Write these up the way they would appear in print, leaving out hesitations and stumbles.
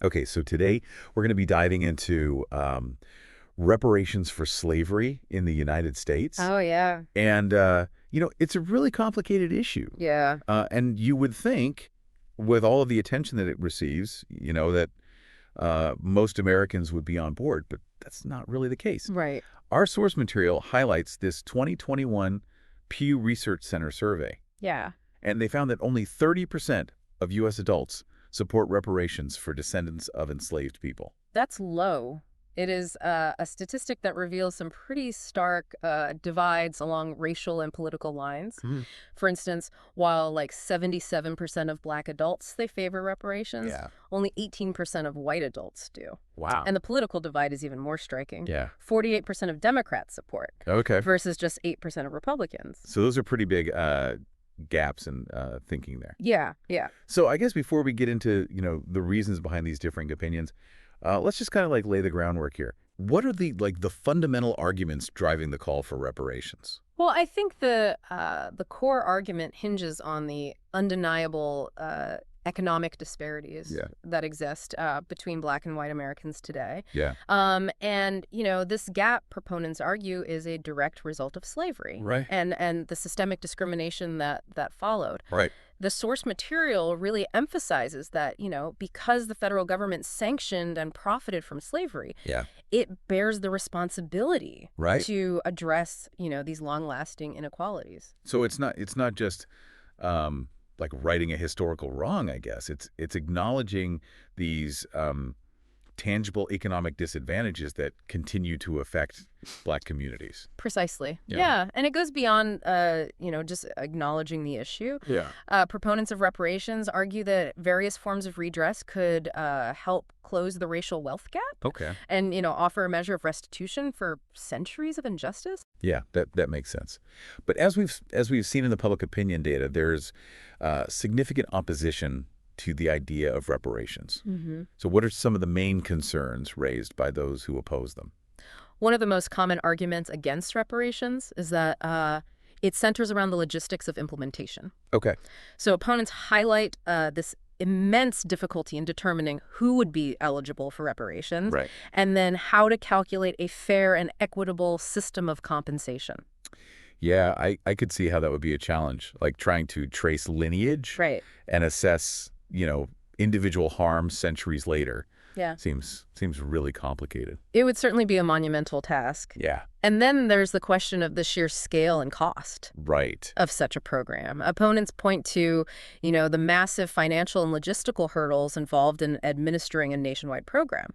Okay, so today we're going to be diving into reparations for slavery in the United States. Oh, yeah. And, it's a really complicated issue. Yeah. And you would think, with all of the attention that it receives, that most Americans would be on board, but that's not really the case. Right. Our source material highlights this 2021 Pew Research Center survey, Yeah. and they found that only 30% of U.S. adults support reparations for descendants of enslaved people. That's low. It is a statistic that reveals some pretty stark divides along racial and political lines. Mhm. For instance, while like 77% of Black adults, they favor reparations, Yeah. only 18% of white adults do. Wow. And the political divide is even more striking. Yeah. 48% of Democrats support Okay. versus just 8% of Republicans. So those are pretty big gaps in thinking there. Yeah, yeah. So I guess before we get into, the reasons behind these differing opinions, let's just kind of lay the groundwork here. What are the fundamental arguments driving the call for reparations? Well, I think the core argument hinges on the undeniable economic disparities that exist between Black and white Americans today. Yeah. And, this gap, proponents argue, is a direct result of slavery. Right. And the systemic discrimination that followed. Right. The source material really emphasizes that, because the federal government sanctioned and profited from slavery, it bears the responsibility to address, these long-lasting inequalities. So it's not just like righting a historical wrong, I guess. It's acknowledging these tangible economic disadvantages that continue to affect Black communities. Precisely. Yeah. Yeah. And it goes beyond, just acknowledging the issue. Yeah. Proponents of reparations argue that various forms of redress could help close the racial wealth gap. Okay. And, offer a measure of restitution for centuries of injustice. Yeah, that makes sense. But as we've seen in the public opinion data, there's significant opposition to the idea of reparations. Mm-hmm. So what are some of the main concerns raised by those who oppose them? One of the most common arguments against reparations is that it centers around the logistics of implementation. Okay. So opponents highlight this immense difficulty in determining who would be eligible for reparations, Right. and then how to calculate a fair and equitable system of compensation. Yeah, I could see how that would be a challenge, like trying to trace lineage Right. and assess, individual harm centuries later. Yeah. Seems really complicated. It would certainly be a monumental task. Yeah. And then there's the question of the sheer scale and cost Right. of such a program. Opponents point to, the massive financial and logistical hurdles involved in administering a nationwide program.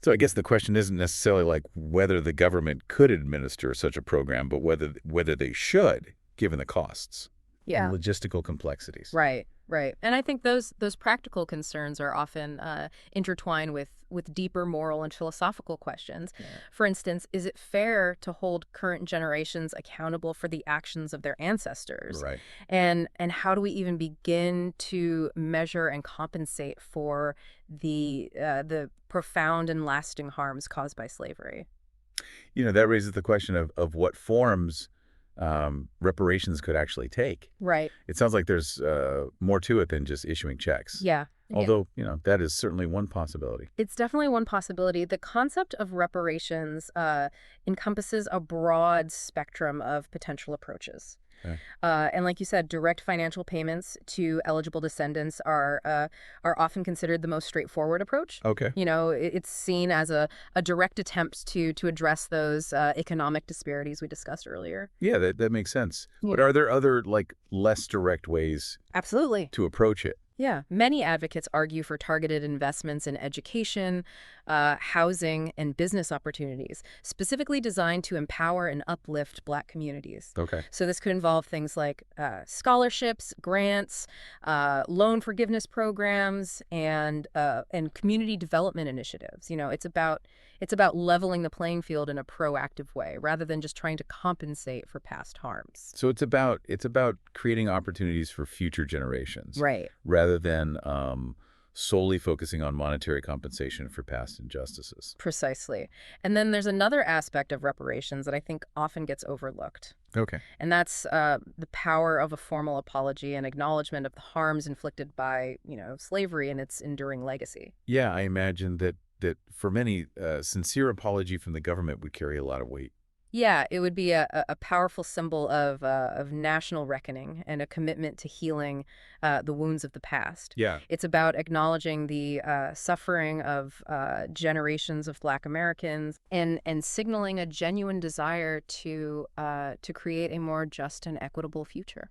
So I guess the question isn't necessarily like whether the government could administer such a program, but whether they should, given the costs and logistical complexities. Right. And I think those practical concerns are often intertwined with deeper moral and philosophical questions. Yeah. For instance, is it fair to hold current generations accountable for the actions of their ancestors? Right. And how do we even begin to measure and compensate for the profound and lasting harms caused by slavery? That raises the question of what forms reparations could actually take. Right. It sounds like there's more to it than just issuing checks. Yeah. Although, that is certainly one possibility. It's definitely one possibility. The concept of reparations encompasses a broad spectrum of potential approaches. Okay. And like you said, direct financial payments to eligible descendants are often considered the most straightforward approach. Okay. It's seen as a direct attempt to address those economic disparities we discussed earlier. Yeah, that makes sense. Yeah. But are there other, less direct ways Absolutely. to approach it? Yeah. Many advocates argue for targeted investments in education, housing, and business opportunities, specifically designed to empower and uplift Black communities. Okay. So this could involve things like scholarships, grants, loan forgiveness programs, and community development initiatives. It's about leveling the playing field in a proactive way, rather than just trying to compensate for past harms. So it's about creating opportunities for future generations. Right. Rather than solely focusing on monetary compensation for past injustices. Precisely. And then there's another aspect of reparations that I think often gets overlooked. Okay. And that's the power of a formal apology and acknowledgement of the harms inflicted by, slavery and its enduring legacy. Yeah, I imagine that for many, sincere apology from the government would carry a lot of weight. Yeah, it would be a powerful symbol of national reckoning and a commitment to healing the wounds of the past. Yeah. It's about acknowledging the suffering of generations of Black Americans and signaling a genuine desire to create a more just and equitable future.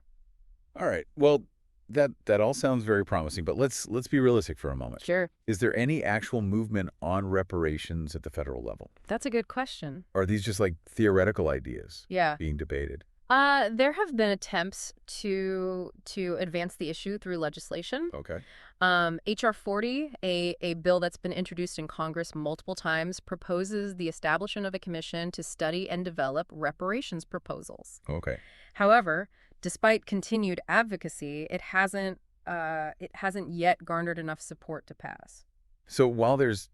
All right. Well, that all sounds very promising, but let's be realistic for a moment. Sure, Is there any actual movement on reparations at the federal level? that's a good question. Or are these just like theoretical ideas Yeah. being debated? There have been attempts to advance the issue through legislation. Okay. H.R. 40, a bill that's been introduced in Congress multiple times, proposes the establishment of a commission to study and develop reparations proposals. Okay. However, despite continued advocacy, it hasn't yet garnered enough support to pass. So while there's,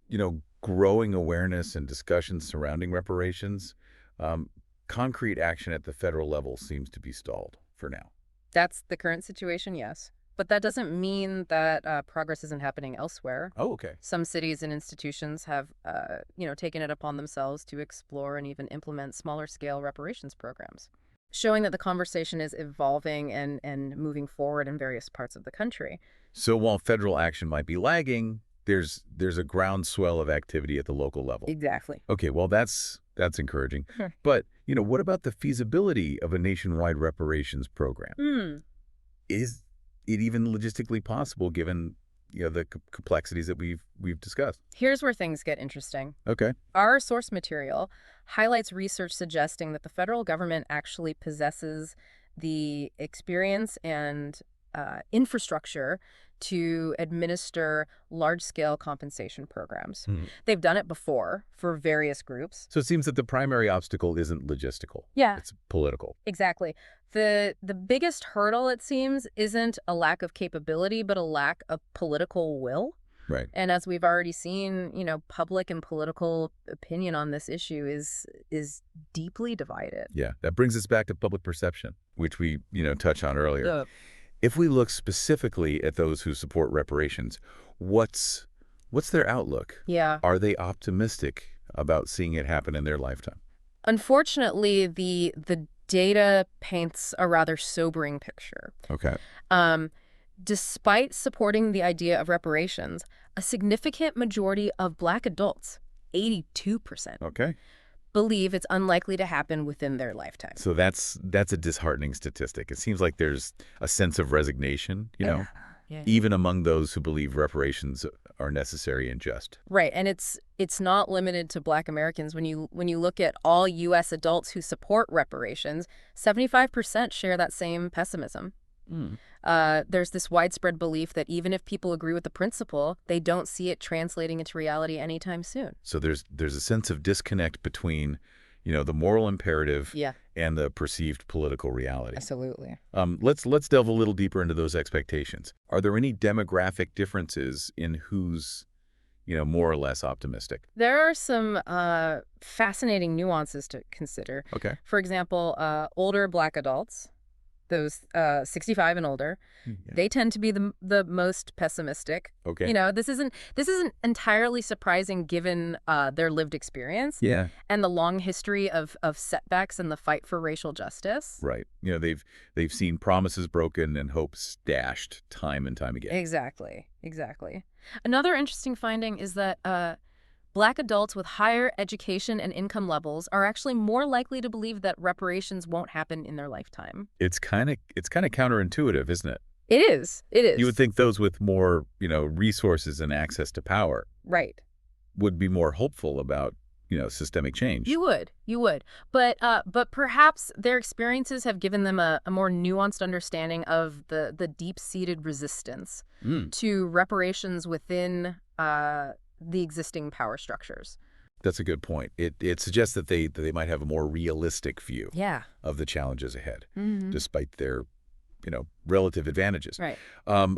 growing awareness and discussion surrounding reparations, um, concrete action at the federal level seems to be stalled for now. That's the current situation, yes. But that doesn't mean that progress isn't happening elsewhere. Oh, okay. Some cities and institutions have, taken it upon themselves to explore and even implement smaller-scale reparations programs, showing that the conversation is evolving and moving forward in various parts of the country. So while federal action might be lagging, there's a groundswell of activity at the local level. Exactly. Okay, well that's encouraging. Sure. But, what about the feasibility of a nationwide reparations program? Hmm. Is it even logistically possible given, the complexities that we've discussed? Here's where things get interesting. Okay. Our source material highlights research suggesting that the federal government actually possesses the experience and infrastructure to administer large-scale compensation programs. Hmm. They've done it before for various groups. So it seems that the primary obstacle isn't logistical. Yeah, It's political. exactly. The biggest hurdle, it seems, isn't a lack of capability, but a lack of political will. Right. And as we've already seen, public and political opinion on this issue is deeply divided. Yeah. That brings us back to public perception, which we, touched on earlier. Yeah. If we look specifically at those who support reparations, what's their outlook? Yeah. Are they optimistic about seeing it happen in their lifetime? Unfortunately, the data paints a rather sobering picture. Okay. Um, Despite supporting the idea of reparations, a significant majority of Black adults, 82%, Okay. believe it's unlikely to happen within their lifetime. So that's a disheartening statistic. It seems like there's a sense of resignation, Yeah. even among those who believe reparations are necessary and just. Right, and it's not limited to Black Americans. When you look at all U.S. adults who support reparations, 75% share that same pessimism. Mm. There's this widespread belief that even if people agree with the principle, they don't see it translating into reality anytime soon. So there's a sense of disconnect between, the moral imperative Yeah, and the perceived political reality. absolutely. Let's delve a little deeper into those expectations. Are there any demographic differences in who's, more or less optimistic? There are some fascinating nuances to consider. Okay. For example, older Black adults, those 65 and older, Yeah. they tend to be the most pessimistic. Okay. This isn't entirely surprising given their lived experience Yeah. and the long history of setbacks in the fight for racial justice. Right. They've seen promises broken and hopes dashed time and time again. Exactly. Another interesting finding is that Black adults with higher education and income levels are actually more likely to believe that reparations won't happen in their lifetime. It's kind of counterintuitive, isn't it? It is. You would think those with more, resources and access to power Right. would be more hopeful about, systemic change. You would. But perhaps their experiences have given them a more nuanced understanding of the deep-seated resistance Mm. to reparations within the existing power structures. That's a good point. It suggests that they might have a more realistic view Yeah. of the challenges ahead, Mm-hmm. despite their, relative advantages. Right.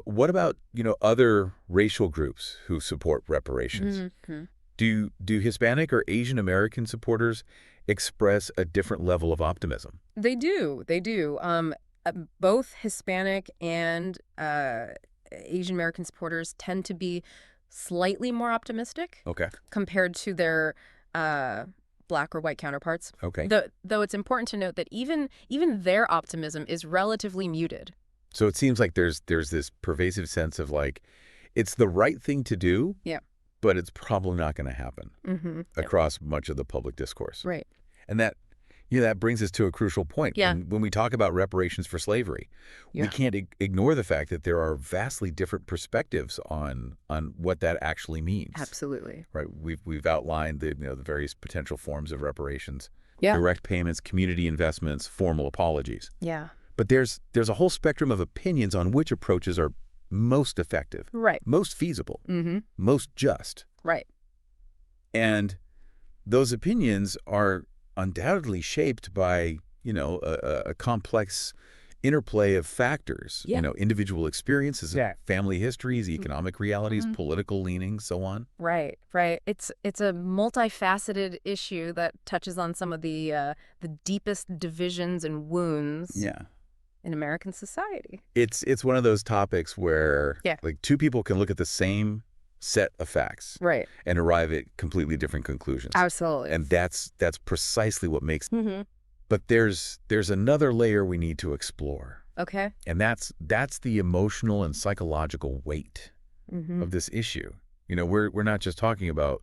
What about, other racial groups who support reparations? Mm-hmm. Do Hispanic or Asian American supporters express a different level of optimism? They do. They do. Both Hispanic and Asian American supporters tend to be slightly more optimistic Okay. compared to their uh, black or white counterparts. Okay. Though it's important to note that even their optimism is relatively muted. So it seems like there's this pervasive sense of like it's the right thing to do, Yeah. but it's probably not going to happen Mm-hmm. across much of the public discourse. Right. And that brings us to a crucial point. Yeah. When we talk about reparations for slavery, we Yeah. can't ignore the fact that there are vastly different perspectives on what that actually means. Absolutely. Right? We've outlined the various potential forms of reparations, Yeah. direct payments, community investments, formal apologies. Yeah. But there's a whole spectrum of opinions on which approaches are most effective, Right. most feasible, Mm-hmm. most just. Right. And those opinions are undoubtedly shaped by, a complex interplay of factors, Yeah. individual experiences, Yeah. family histories, economic realities, Mhm. political leanings, so on. Right, right. It's a multifaceted issue that touches on some of the deepest divisions and wounds Yeah. in American society. It's one of those topics where Yeah. like two people can look at the same set of facts Right. and arrive at completely different conclusions. Absolutely. And that's precisely what makes. Mm-hmm. But there's another layer we need to explore. Okay. And that's the emotional and psychological weight Mm-hmm. of this issue. We're not just talking about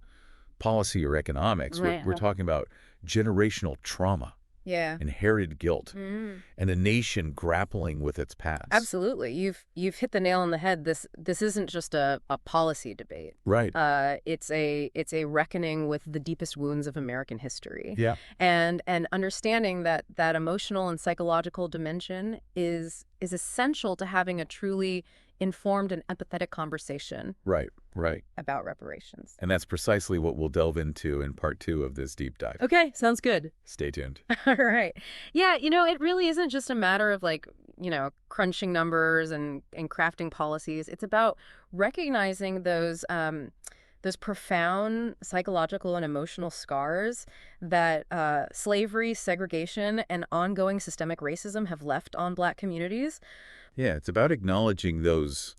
policy or economics. Right. We're talking about generational trauma, Yeah. inherited guilt, Mm-hmm. and a nation grappling with its past. Absolutely. You've hit the nail on the head. This isn't just a policy debate. Right. It's a reckoning with the deepest wounds of American history. Yeah. And understanding that emotional and psychological dimension is essential to having a truly informed and empathetic conversation Right. Right. about reparations. And that's precisely what we'll delve into in part 2 of this deep dive. Okay, sounds good. Stay tuned. All right. Yeah, it really isn't just a matter of crunching numbers and crafting policies. It's about recognizing those profound psychological and emotional scars that slavery, segregation, and ongoing systemic racism have left on Black communities. Yeah, it's about acknowledging those,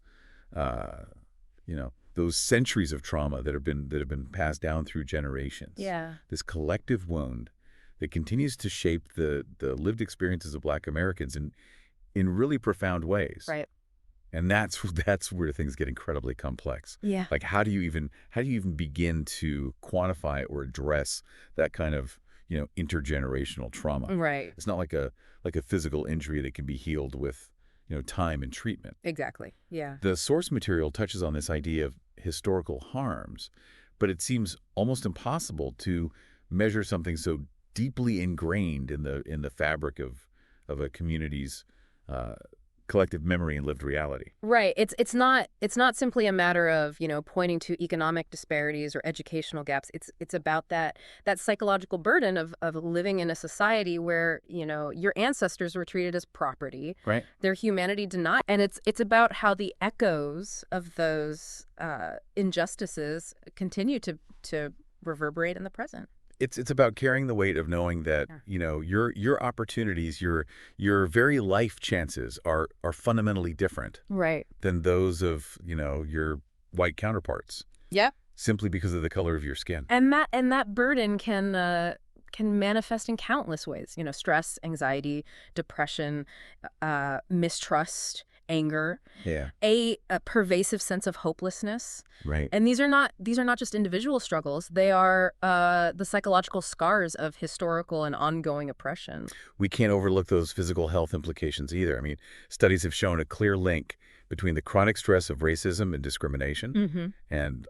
those centuries of trauma that have been passed down through generations. Yeah. This collective wound that continues to shape the lived experiences of Black Americans in really profound ways. Right. And that's where things get incredibly complex. Yeah. Like how do you even begin to quantify or address that kind of, intergenerational trauma? Right. It's not like a physical injury that can be healed with time and treatment. Exactly. Yeah. The source material touches on this idea of historical harms, but it seems almost impossible to measure something so deeply ingrained in the fabric of a community's collective memory and lived reality. Right. It's not simply a matter of, pointing to economic disparities or educational gaps. It's about that psychological burden of living in a society where, your ancestors were treated as property, Right. their humanity denied. And it's about how the echoes of those injustices continue to reverberate in the present. It's about carrying the weight of knowing that, your opportunities, your very life chances are fundamentally different Right. than those of, your white counterparts. Yep. Simply because of the color of your skin. And that burden can manifest in countless ways. Stress, anxiety, depression, mistrust, anger, Yeah. a pervasive sense of hopelessness. Right. And these are not just individual struggles. They are the psychological scars of historical and ongoing oppression. We can't overlook those physical health implications either. I mean, studies have shown a clear link between the chronic stress of racism and discrimination Mm-hmm. and,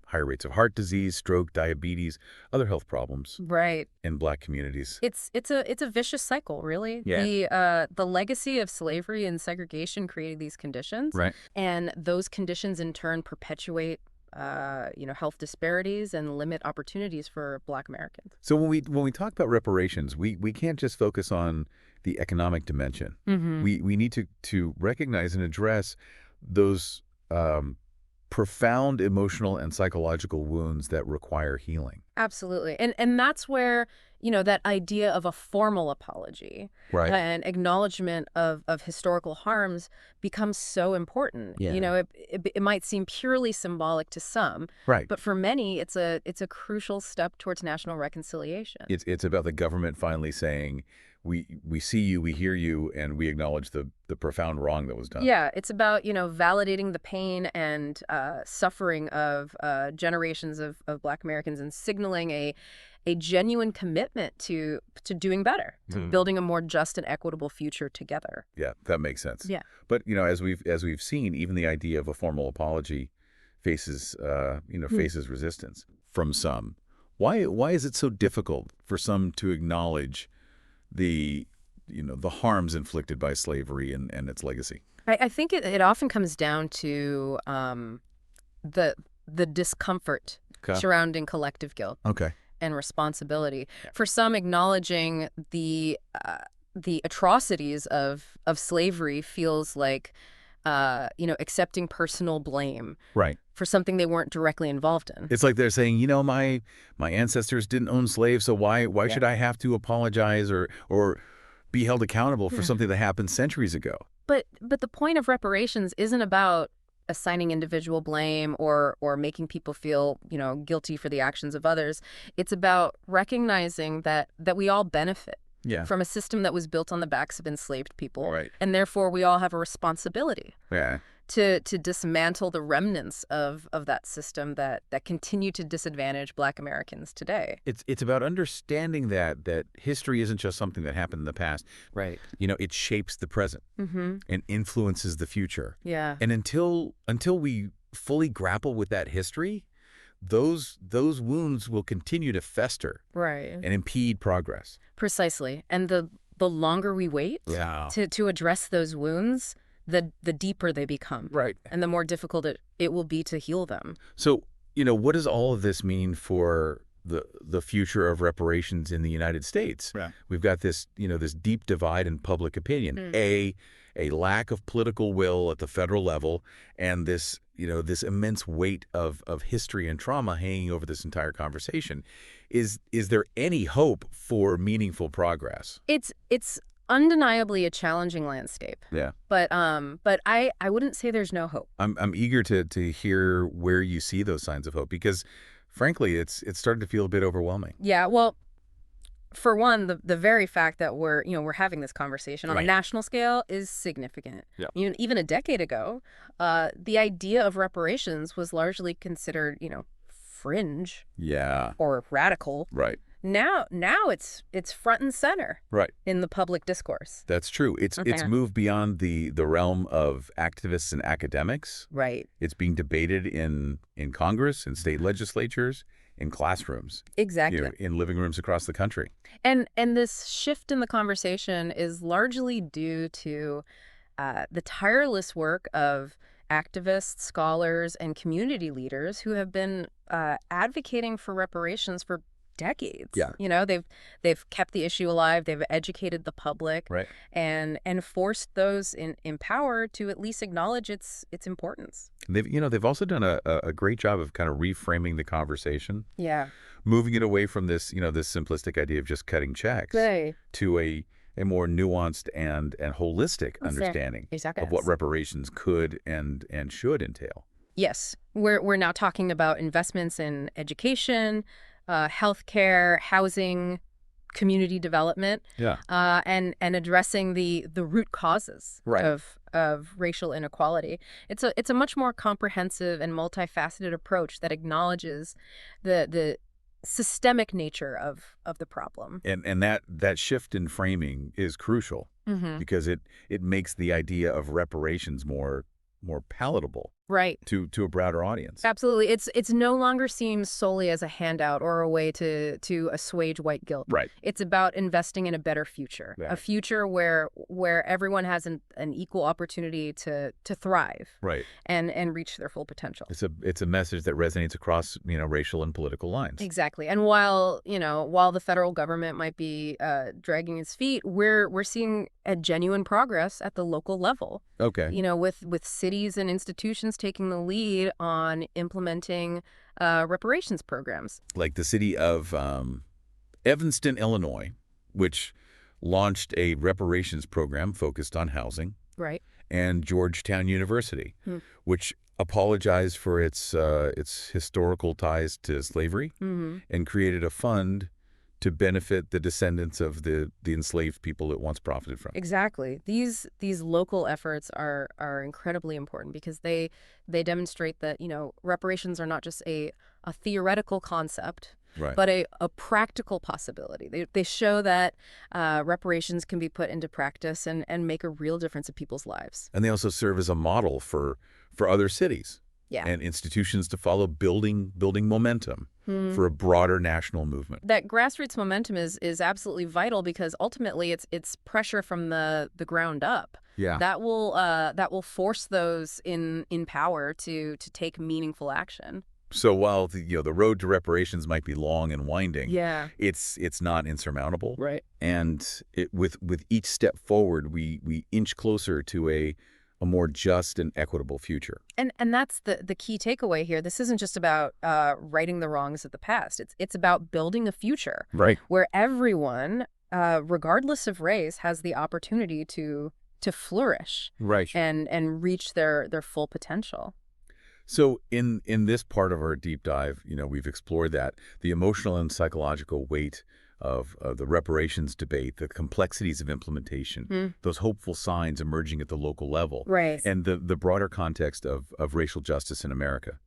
higher rates of heart disease, stroke, diabetes, other health problems Right. in Black communities. It's a vicious cycle, really. Yeah. The legacy of slavery and segregation created these conditions. Right. And those conditions in turn perpetuate health disparities and limit opportunities for Black Americans. So when we talk about reparations, we can't just focus on the economic dimension. Mm-hmm. We need to recognize and address those profound emotional and psychological wounds that require healing. Absolutely. And that's where, that idea of a formal apology Right. and acknowledgement of historical harms becomes so important. Yeah. It might seem purely symbolic to some, Right. but for many, it's a crucial step towards national reconciliation. It's about the government finally saying, we see you, we hear you, and we acknowledge the profound wrong that was done. Yeah, it's about, validating the pain and suffering of generations of Black Americans and signaling a genuine commitment to doing better, to building a more just and equitable future together. Yeah, that makes sense. Yeah. But, as we've seen, even the idea of a formal apology faces resistance from some. Why is it so difficult for some to acknowledge the harms inflicted by slavery and its legacy? I think it often comes down to the discomfort Okay. surrounding collective guilt Okay. and responsibility. For some, acknowledging the atrocities of slavery feels like accepting personal blame Right. for something they weren't directly involved in. It's like they're saying, my ancestors didn't own slaves, so why should I have to apologize or be held accountable for something that happened centuries ago? But the point of reparations isn't about assigning individual blame or making people feel, guilty for the actions of others. It's about recognizing that we all benefit Yeah. from a system that was built on the backs of enslaved people. Right. And therefore we all have a responsibility Yeah. to dismantle the remnants of that system that continue to disadvantage Black Americans today. It's about understanding that history isn't just something that happened in the past. Right. It shapes the present and influences the future. Yeah. And until we fully grapple with that history, those wounds will continue to fester Right. and impede progress. Precisely. And the longer we wait Yeah. to address those wounds, the deeper they become. Right. And the more difficult it will be to heal them. So, what does all of this mean for the future of reparations in the United States? Yeah. We've got this, this deep divide in public opinion. A lack of political will at the federal level, and this immense weight of history and trauma hanging over this entire conversation. Is there any hope for meaningful progress? It's undeniably a challenging landscape. Yeah. But I wouldn't say there's no hope. I'm eager to hear where you see those signs of hope, because frankly, it's starting to feel a bit overwhelming. Yeah, well, for one, the very fact that we're having this conversation on a Right. national scale is significant. Yeah. Even a decade ago, the idea of reparations was largely considered, fringe Yeah. or radical. Right. Now it's front and center Right. in the public discourse. That's true. It's Okay. moved beyond the realm of activists and academics. Right. It's being debated in Congress, in state legislatures, in classrooms, Exactly. in living rooms across the country. And this shift in the conversation is largely due to the tireless work of activists, scholars, and community leaders who have been advocating for reparations for decades. Yeah. They've kept the issue alive. They've educated the public, Right. and forced those in power to at least acknowledge its importance. They've also done a great job of kind of reframing the conversation, Yeah. moving it away from this simplistic idea of just cutting checks to a more nuanced and holistic understanding Exactly. of what reparations could and should entail. Yes, we're now talking about investments in education, healthcare, housing, community development, Yeah. and addressing the root causes Right. of racial inequality. It's a much more comprehensive and multifaceted approach that acknowledges the systemic nature of the problem. And that shift in framing is crucial, because it makes the idea of reparations more palatable Right. to a broader audience. Absolutely. It's no longer seen solely as a handout or a way to assuage white guilt. Right. It's about investing in a better future, Yeah. a future where everyone has an equal opportunity to thrive Right. and reach their full potential. It's a message that resonates across, racial and political lines. Exactly. And while the federal government might be dragging its feet, we're seeing a genuine progress at the local level. Okay. With cities and institutions taking the lead on implementing reparations programs. Like the city of Evanston, Illinois, which launched a reparations program focused on housing, Right. and Georgetown University, Hmm. which apologized for its historical ties to slavery Hmm. and created a fund to benefit the descendants of the enslaved people it once profited from. Exactly. These local efforts are incredibly important because they demonstrate that, reparations are not just a theoretical concept, Right. but a practical possibility. They show that reparations can be put into practice and make a real difference in people's lives. And they also serve as a model for other cities Yeah. and institutions to follow, building momentum Hmm. for a broader national movement. That grassroots momentum is absolutely vital because ultimately it's pressure from the ground up. Yeah. That will force those in power to take meaningful action. So while the road to reparations might be long and winding, Yeah. it's not insurmountable. Right. And with each step forward, we inch closer to a more just and equitable future. And that's the key takeaway here. This isn't just about righting the wrongs of the past. It's about building a future Right. where everyone, regardless of race, has the opportunity to flourish Right. and reach their full potential. So in this part of our deep dive, we've explored that the emotional and psychological weight of the reparations debate, the complexities of implementation, Hmm. those hopeful signs emerging at the local level, Right. and the broader context of racial justice in America.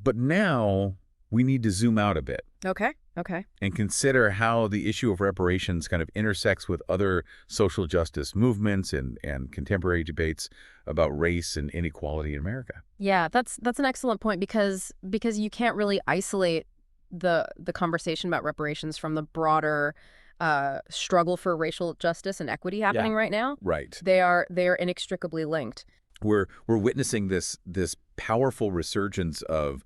But now we need to zoom out a bit Okay. and consider how the issue of reparations kind of intersects with other social justice movements and contemporary debates about race and inequality in America. Yeah, that's an excellent point because you can't really isolate the conversation about reparations from the broader struggle for racial justice and equity happening right now. Right. They are inextricably linked. We're witnessing this powerful resurgence of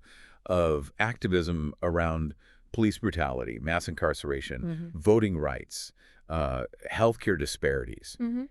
activism around police brutality, mass incarceration, voting rights, healthcare disparities, Mm-hmm.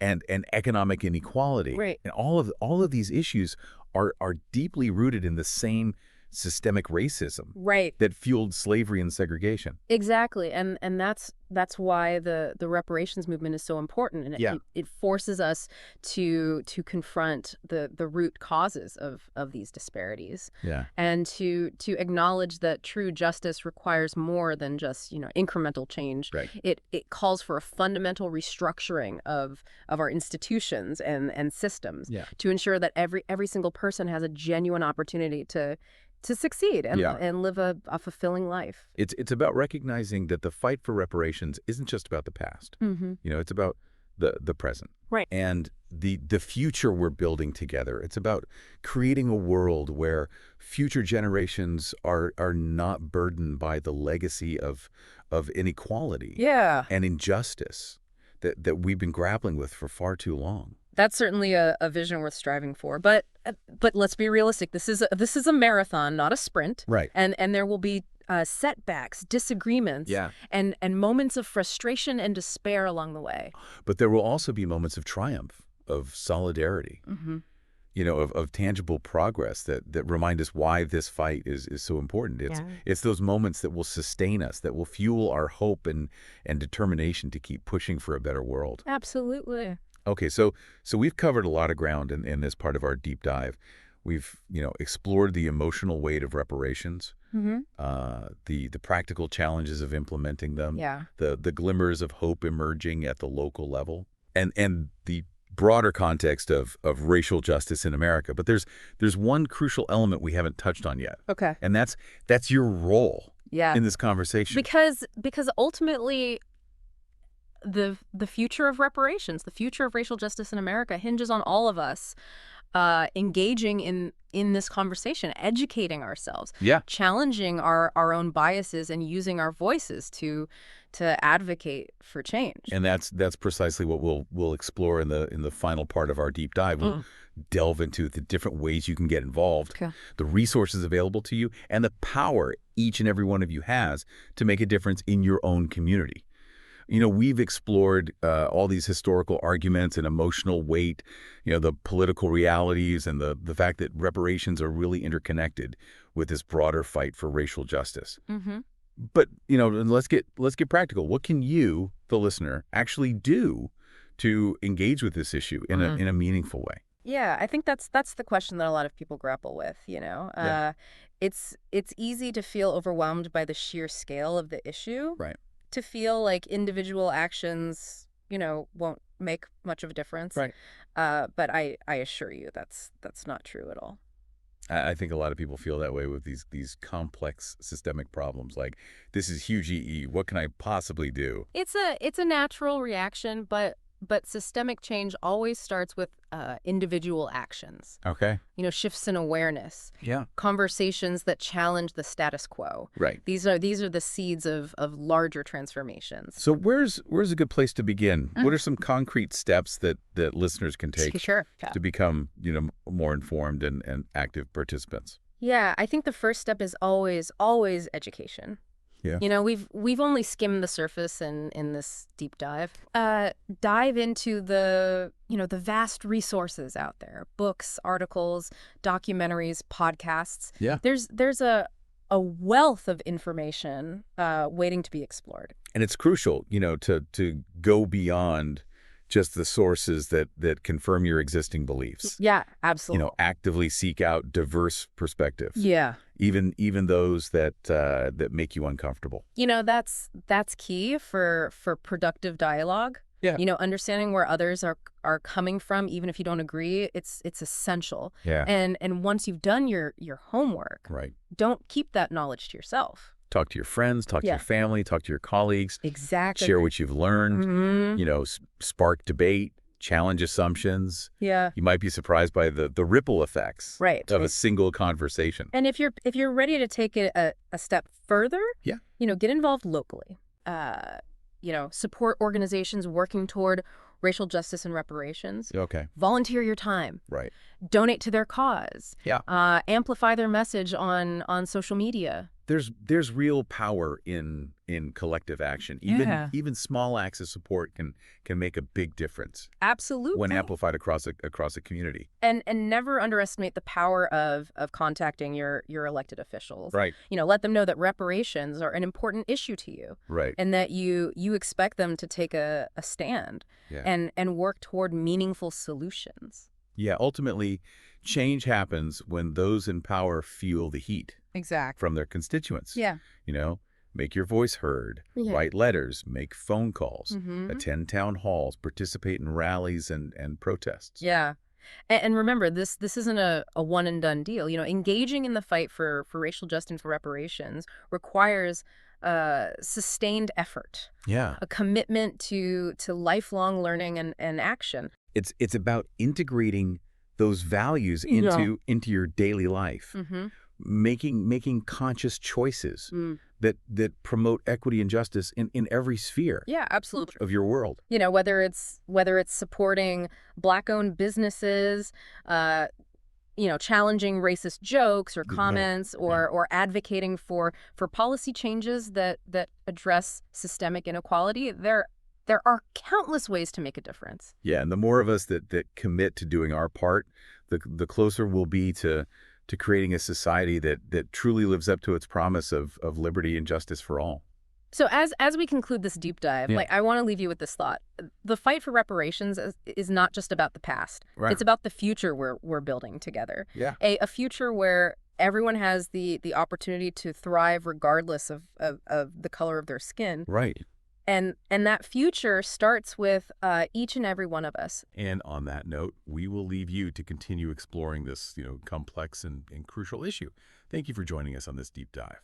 and economic inequality. Right. And all of these issues are deeply rooted in the same systemic racism Right. that fueled slavery and segregation. Exactly. And that's why the reparations movement is so important. And Yeah. it forces us to confront the root causes of these disparities. Yeah. And to acknowledge that true justice requires more than just, incremental change. Right. It calls for a fundamental restructuring of our institutions and systems Yeah. to ensure that every single person has a genuine opportunity to succeed and Yeah. and live a fulfilling life. It's about recognizing that the fight for reparations isn't just about the past. Mm-hmm. It's about the present. Right. And the future we're building together. It's about creating a world where future generations are not burdened by the legacy of inequality Yeah. and injustice that we've been grappling with for far too long. That's certainly a vision worth striving for. But let's be realistic. This is a marathon, not a sprint. Right. And there will be setbacks, disagreements, Yeah. and moments of frustration and despair along the way. But there will also be moments of triumph, of solidarity, Mm-hmm. of tangible progress that remind us why this fight is so important. It's those moments that will sustain us, that will fuel our hope and determination to keep pushing for a better world. Absolutely. Okay, so we've covered a lot of ground in this part of our deep dive. We've explored the emotional weight of reparations, Mm-hmm. the practical challenges of implementing them, Yeah. the glimmers of hope emerging at the local level, and the broader context of racial justice in America. But there's one crucial element we haven't touched on yet, Okay. and that's your role Yeah. in this conversation. Because ultimately the future of reparations, the future of racial justice in America hinges on all of us engaging in this conversation, educating ourselves, Yeah. challenging our own biases and using our voices to advocate for change. And that's precisely what we'll explore in the final part of our deep dive. We'll delve into the different ways you can get involved, Okay. the resources available to you, and the power each and every one of you has to make a difference in your own community. We've explored all these historical arguments and emotional weight, the political realities and the fact that reparations are really interconnected with this broader fight for racial justice. Mm-hmm. But, let's get practical. What can you, the listener, actually do to engage with this issue in a meaningful way? Yeah, I think that's the question that a lot of people grapple with, Yeah. It's easy to feel overwhelmed by the sheer scale of the issue, Right. to feel like individual actions, won't make much of a difference. Right. But I assure you that's not true at all. I think a lot of people feel that way with these complex systemic problems. Like, this is huge EE. What can I possibly do? It's a natural reaction, but systemic change always starts with individual actions. Okay. Shifts in awareness, Yeah. conversations that challenge the status quo. Right. These are the seeds of larger transformations. So where's a good place to begin? What are some concrete steps that listeners can take Sure. to become, more informed and active participants? Yeah, I think the first step is always education. Yeah. We've only skimmed the surface in this deep dive. Dive into the vast resources out there: books, articles, documentaries, podcasts. Yeah. There's a wealth of information waiting to be explored. And it's crucial, to go beyond just the sources that confirm your existing beliefs. Yeah, absolutely. Actively seek out diverse perspectives. Yeah. Even those that make you uncomfortable. That's key for productive dialogue. Yeah. Understanding where others are coming from, even if you don't agree, it's essential. Yeah. And once you've done your homework, Right. don't keep that knowledge to yourself. Talk to your friends, talk to Yeah. your family, talk to your colleagues. Exactly. Share what you've learned. Mm-hmm. Spark debate, challenge assumptions. Yeah. You might be surprised by the ripple effects Right. of a single conversation. And if you're ready to take it a step further, Yeah. Get involved locally. Support organizations working toward racial justice and reparations. Okay. Volunteer your time. Right. Donate to their cause. Yeah. Amplify their message on social media. There's real power in collective action. Even small acts of support can make a big difference Absolutely. when amplified across a community. And never underestimate the power of contacting your elected officials. Right. Let them know that reparations are an important issue to you. Right. And that you expect them to take a stand. Yeah. and work toward meaningful solutions. Yeah. Ultimately, change happens when those in power feel the heat Exactly. from their constituents. Yeah. Make your voice heard, Yeah. write letters, make phone calls, Mm-hmm. attend town halls, participate in rallies and protests. Yeah. And remember, this isn't a one and done deal. Engaging in the fight for racial justice and for reparations requires sustained effort, Yeah. a commitment to lifelong learning and action. It's about integrating those values into your daily life, Mm-hmm. making conscious choices that promote equity and justice in every sphere Yeah, absolutely. of your world. Whether it's supporting Black-owned businesses, challenging racist jokes or comments, or advocating for policy changes that address systemic inequality. There are countless ways to make a difference. Yeah, and the more of us that commit to doing our part, the closer we'll be to creating a society that truly lives up to its promise of liberty and justice for all. So as we conclude this deep dive, Yeah. I want to leave you with this thought. The fight for reparations is not just about the past. Right. It's about the future we're building together. Yeah. A future where everyone has the opportunity to thrive regardless of the color of their skin. Right. And that future starts with each and every one of us. And on that note, we will leave you to continue exploring this, complex and crucial issue. Thank you for joining us on this deep dive.